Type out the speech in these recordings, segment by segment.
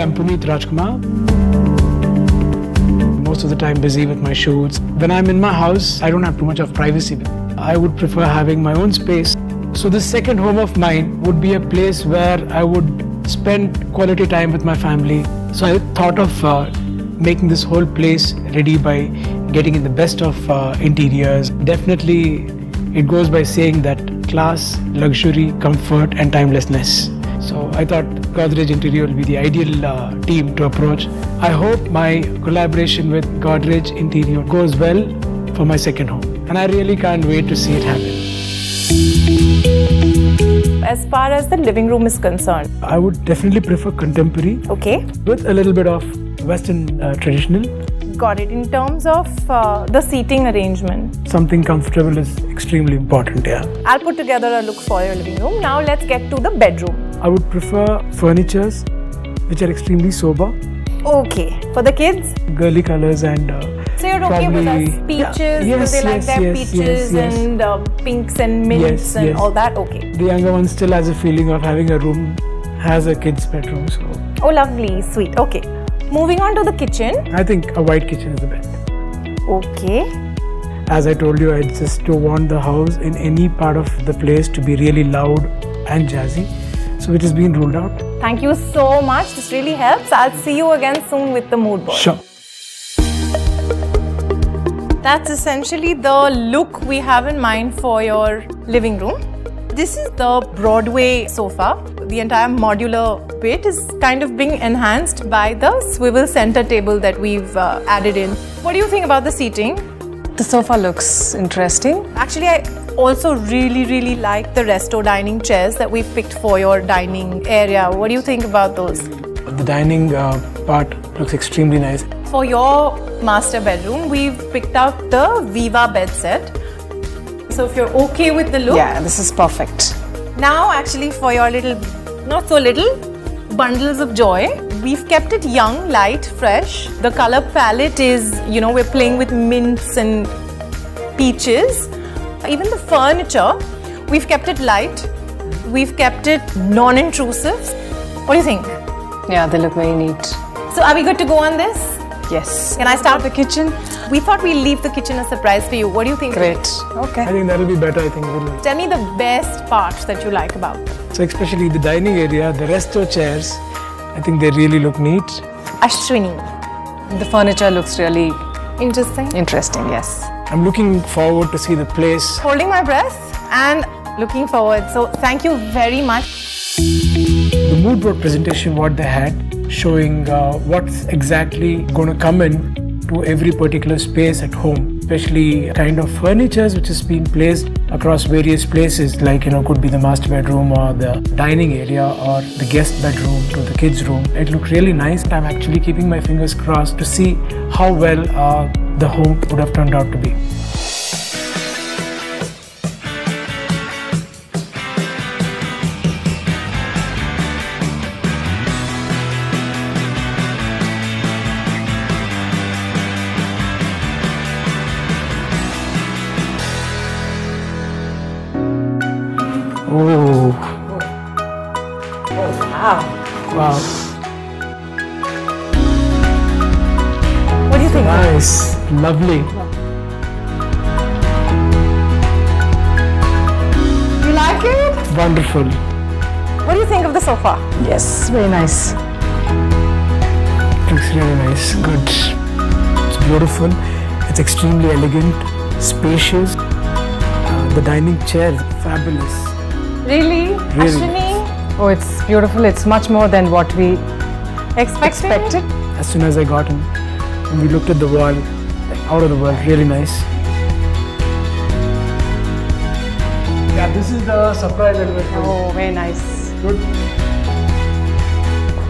I'm Puneet Rajkumar. Most of the time busy with my shoots. When I'm in my house, I don't have too much of privacy. I would prefer having my own space. So this second home of mine would be a place where I would spend quality time with my family. So I thought of making this whole place ready by getting in the best of interiors. Definitely, it goes by saying that class, luxury, comfort and timelessness. So I thought Godrej Interior will be the ideal team to approach. I hope my collaboration with Godrej Interior goes well for my second home. And I really can't wait to see it happen. As far as the living room is concerned, I would definitely prefer contemporary. Okay. With a little bit of Western traditional. Got it. In terms of the seating arrangement, Something comfortable is extremely important, yeah. I'll put together a look for your living room. Now let's get to the bedroom. I would prefer furnitures which are extremely sober. Okay. For the kids? Girly colors and So you're okay with us? Peaches? Yeah. Yes, do they like yes, their yes, peaches yes, yes. and pinks and mints and all that? Okay. The younger one still has a feeling of having a room, has a kid's bedroom, so... Oh, lovely. Sweet. Okay. Moving on to the kitchen. I think a white kitchen is the best. Okay. As I told you, I just don't want the house in any part of the place to be really loud and jazzy. So it has been ruled out. Thank you so much. This really helps. I'll see you again soon with the mood board. Sure. That's essentially the look we have in mind for your living room. This is the Broadway sofa. The entire modular bit is kind of being enhanced by the swivel center table that we've added in. What do you think about the seating? The sofa looks interesting. Actually, I also really like the resto dining chairs that we've picked for your dining area. What do you think about those? The dining part looks extremely nice. For your master bedroom, we've picked out the Viva bed set. So if you're okay with the look. Yeah, this is perfect. Now actually for your little, not so little, bundles of joy, we've kept it young, light, fresh. The color palette is, you know, we're playing with mints and peaches. Even the furniture, we've kept it light. We've kept it non-intrusive. What do you think? Yeah, they look very neat. So are we good to go on this? Yes. Can I start the kitchen? We thought we'd leave the kitchen a surprise for you. What do you think? Great. I Okay. think that will be better, I think. Tell me the best parts that you like about it. So especially the dining area, the resto chairs, I think they really look neat. Ashwini. The furniture looks really Interesting. interesting, yes. I'm looking forward to see the place. Holding my breath and looking forward. So thank you very much. The mood board presentation, what they had, showing what's exactly going to come in to every particular space at home, especially kind of furnitures which has been placed across various places, like, you know, could be the master bedroom or the dining area or the guest bedroom to the kids room. It looked really nice. I'm actually keeping my fingers crossed to see how well the home would have turned out to be. Oh. Wow. Wow. What do you think? Nice. Lovely. You like it? Wonderful. What do you think of the sofa? Yes, very nice. Looks really nice. Good. It's beautiful. It's extremely elegant, spacious. The dining chair is fabulous. Really? Ashwini? Oh, it's beautiful. It's much more than what we Expected? As soon as I got in, and we looked at the wall, like out of the world, really nice. Yeah, this is the surprise element. Oh, very nice. Good.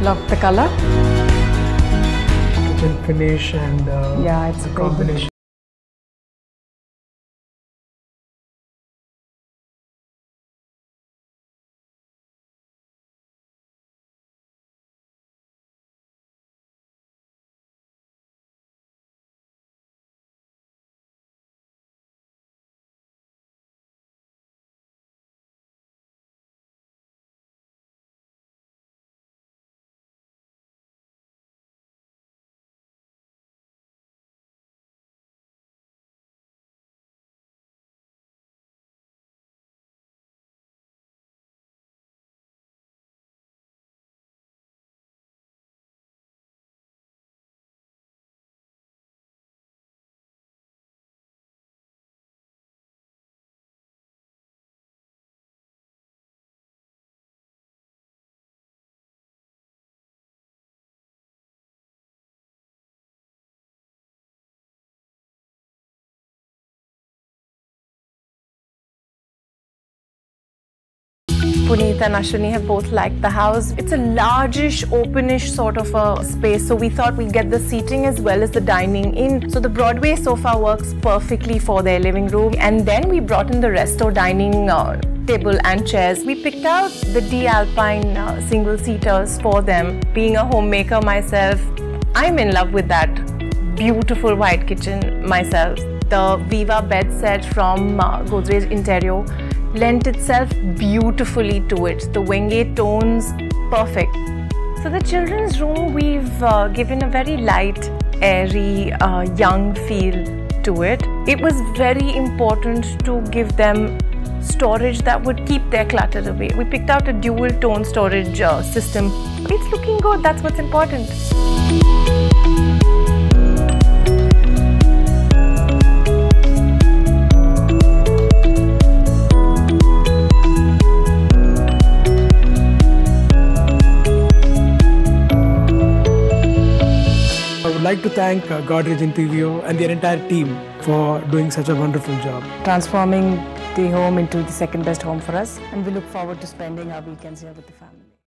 Love the color. Kitchen finish and Yeah, it's the very good. combination. Puneet and Ashwini have both liked the house. It's a largish, openish sort of a space, so we thought we'd get the seating as well as the dining in. So the Broadway sofa works perfectly for their living room. And then we brought in the resto dining table and chairs. We picked out the D Alpine single-seaters for them. Being a homemaker myself, I'm in love with that beautiful white kitchen myself. The Viva bed set from Godrej Interior lent itself beautifully to it. The Wenge tones, perfect. So the children's room, we've given a very light, airy, young feel to it. It was very important to give them storage that would keep their clutter away. We picked out a dual tone storage system. It's looking good, that's what's important. I would like to thank Godrej Interior and their entire team for doing such a wonderful job. Transforming the home into the second best home for us, and we look forward to spending our weekends here with the family.